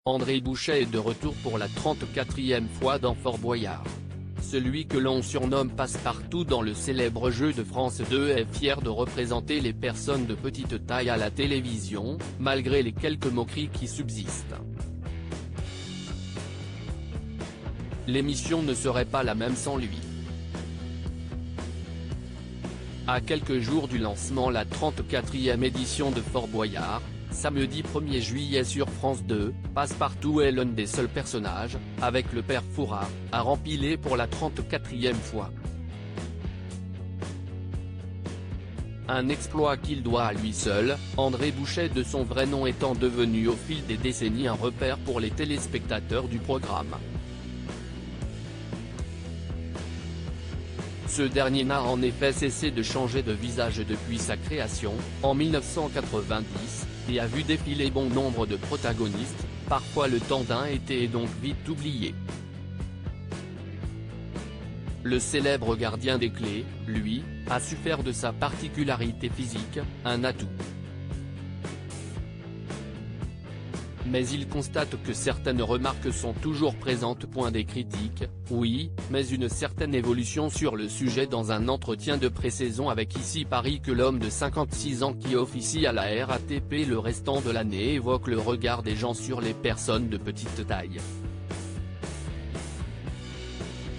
André Bouchet est de retour pour la 34e fois dans Fort Boyard. Celui que l'on surnomme Passe-Partout dans le célèbre jeu de France 2 est fier de représenter les personnes de petite taille à la télévision, malgré les quelques moqueries qui subsistent. L'émission ne serait pas la même sans lui. À quelques jours du lancement, la 34e édition de Fort Boyard, samedi 1er juillet sur France 2, Passe-Partout est l'un des seuls personnages, avec le père Fouras, à rempiler pour la 34e fois. Un exploit qu'il doit à lui seul, André Bouchet de son vrai nom étant devenu au fil des décennies un repère pour les téléspectateurs du programme. Ce dernier n'a en effet cessé de changer de visage depuis sa création, en 1990, et a vu défiler bon nombre de protagonistes, parfois le temps d'un été est donc vite oublié. Le célèbre gardien des clés, lui, a su faire de sa particularité physique, un atout. Mais il constate que certaines remarques sont toujours présentes. Des critiques, oui, mais une certaine évolution sur le sujet. Dans un entretien de pré-saison avec Ici Paris que l'homme de 56 ans qui officie à la RATP le restant de l'année évoque le regard des gens sur les personnes de petite taille.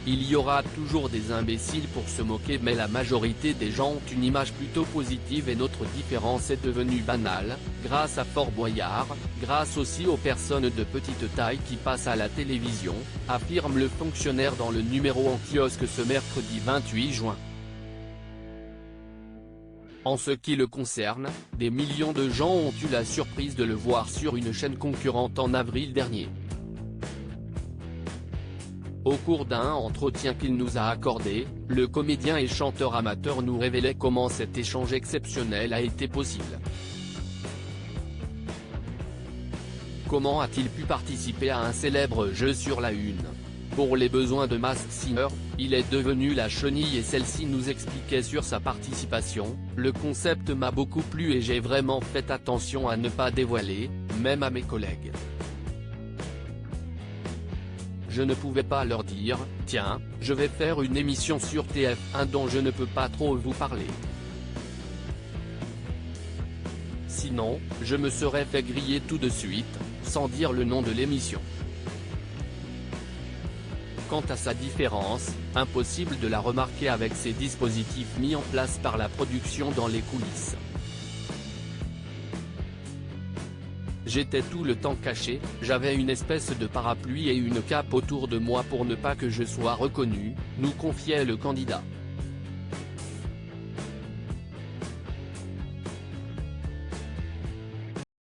Il y aura toujours des imbéciles pour se moquer, mais la majorité des gens ont une image plutôt positive et notre différence est devenue banale, grâce à Fort Boyard, grâce aussi aux personnes de petite taille qui passent à la télévision, affirme le fonctionnaire dans le numéro en kiosque ce mercredi 28 juin. En ce qui le concerne, des millions de gens ont eu la surprise de le voir sur une chaîne concurrente en avril dernier. Au cours d'un entretien qu'il nous a accordé, le comédien et chanteur amateur nous révélait comment cet échange exceptionnel a été possible. Comment a-t-il pu participer à un célèbre jeu sur la Une? Pour les besoins de Masked Singer, il est devenu la chenille et celle-ci nous expliquait sur sa participation: le concept m'a beaucoup plu et j'ai vraiment fait attention à ne pas dévoiler, même à mes collègues. Je ne pouvais pas leur dire, tiens, je vais faire une émission sur TF1 dont je ne peux pas trop vous parler. Sinon, je me serais fait griller tout de suite, sans dire le nom de l'émission. Quant à sa différence, impossible de la remarquer avec ces dispositifs mis en place par la production dans les coulisses. J'étais tout le temps caché, j'avais une espèce de parapluie et une cape autour de moi pour ne pas que je sois reconnu, nous confiait le candidat.